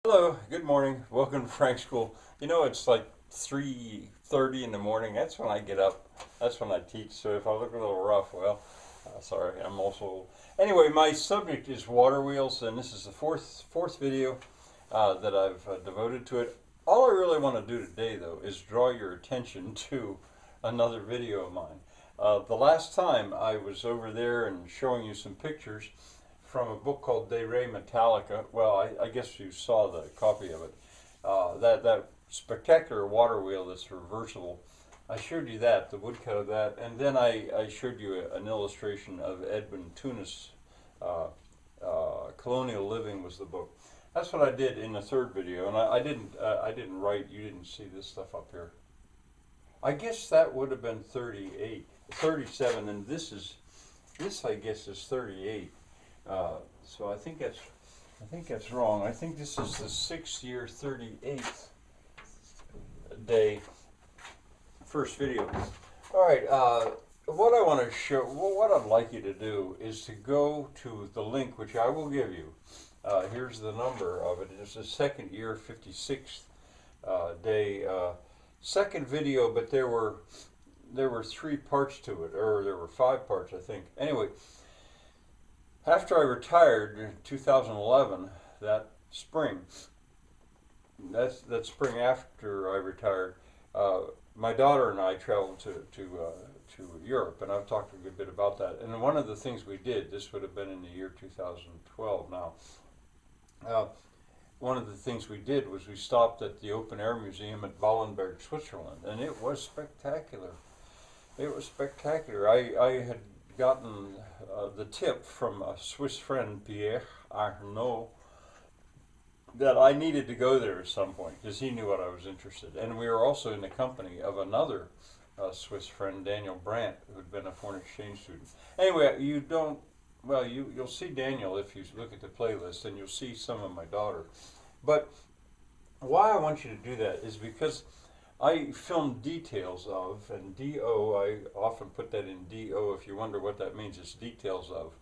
Hello, good morning. Welcome to Frank School. You know, it's like 3:30 in the morning. That's when I get up. That's when I teach. So if I look a little rough, well, sorry, I'm also. Anyway, my subject is water wheels, and this is the fourth video that I've devoted to it. All I really want to do today, though, is draw your attention to another video of mine. The last time I was over there and showing you some pictures from a book called De Re Metallica. Well, I guess you saw the copy of it. That spectacular water wheel that's reversible. I showed you that, the woodcut of that, and then I showed you an illustration of Edwin Tunis. Colonial Living was the book. That's what I did in the third video, and I didn't write. You didn't see this stuff up here. I guess that would have been 38, 37, and this I guess is 38. So I think that's wrong. I think this is the 6th year, 38th day, first video. All right. What I want to show, what I'd like you to do is to go to the link, which I will give you. Here's the number of it. It's the 2nd year, 56th day, second video, but there were 3 parts to it, or there were 5 parts, I think. Anyway. After I retired in 2011, that spring after I retired, my daughter and I traveled to Europe, and I've talked a good bit about that. And one of the things we did, this would have been in the year 2012 now, one of the things we did was we stopped at the Open Air Museum at Ballenberg, Switzerland, and it was spectacular. It was spectacular. I had gotten the tip from a Swiss friend, Pierre Arnaud, that I needed to go there at some point because he knew what I was interested in. And we were also in the company of another Swiss friend, Daniel Brandt, who had been a foreign exchange student. Anyway, you'll see Daniel if you look at the playlist, and you'll see some of my daughter. But why I want you to do that is because I filmed details of, and D-O, I often put that in D-O if you wonder what that means. It's details of.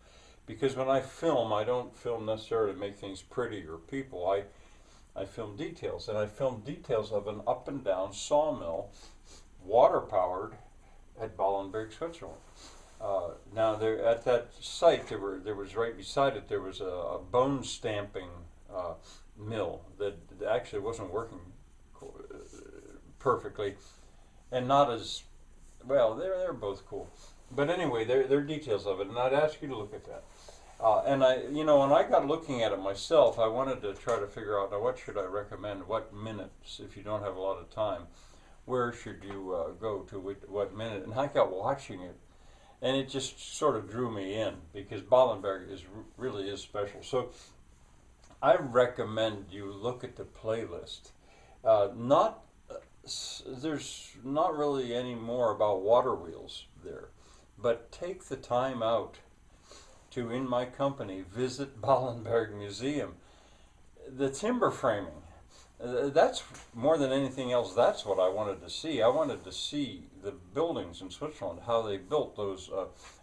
Because when I film, I don't film necessarily to make things pretty or people. I film details. And I filmed details of an up and down sawmill, water powered, at Ballenberg, Switzerland. Now there at that site, there was right beside it, there was a bone stamping mill that actually wasn't working perfectly, and not as well. They're both cool, but anyway, they're details of it, and I'd ask you to look at that. And when I got looking at it myself, I wanted to try to figure out, now what should I recommend? What minutes, if you don't have a lot of time, where should you go to what minute? And I got watching it, and it just sort of drew me in because Ballenberg really is special. So I recommend you look at the playlist. There's not really any more about water wheels there, but take the time out to, in my company, visit Ballenberg Museum. The timber framing, that's more than anything else, that's what I wanted to see. I wanted to see the buildings in Switzerland, how they built those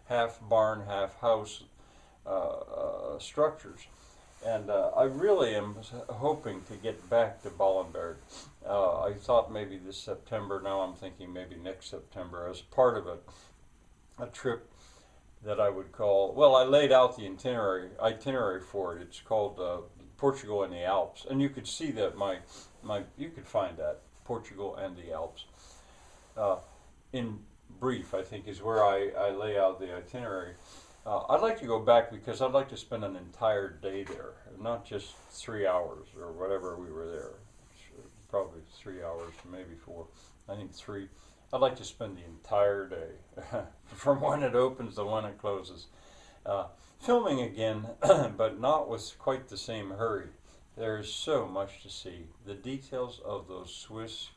half barn, half house structures. And I really am hoping to get back to Ballenberg. I thought maybe this September. Now I'm thinking maybe next September as part of a trip that I would call, well, I laid out the itinerary for it. It's called Portugal and the Alps. And you could see that you could find that, Portugal and the Alps. In brief, I think, is where I lay out the itinerary. I'd like to go back because I'd like to spend an entire day there, not just 3 hours or whatever we were there. Probably 3 hours, maybe 4. I think 3. I'd like to spend the entire day, from when it opens to when it closes. Filming again, but not with quite the same hurry. There is so much to see. The details of those Swiss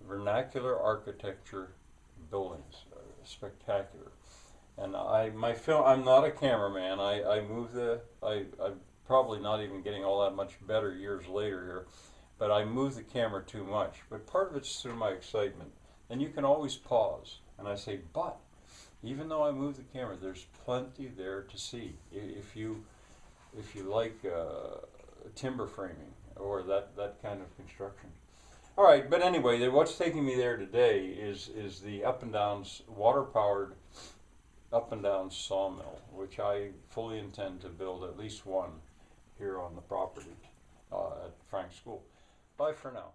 vernacular architecture buildings are spectacular. And I'm not a cameraman. I'm probably not even getting all that much better years later here, but I move the camera too much. But part of it's through my excitement. And you can always pause. And I say, but even though I move the camera, there's plenty there to see. If you like timber framing or that kind of construction. All right, but anyway, what's taking me there today is the Up and Downs water powered Up and Downs sawmill, which I fully intend to build at least one here on the property at Frank's School. Bye for now.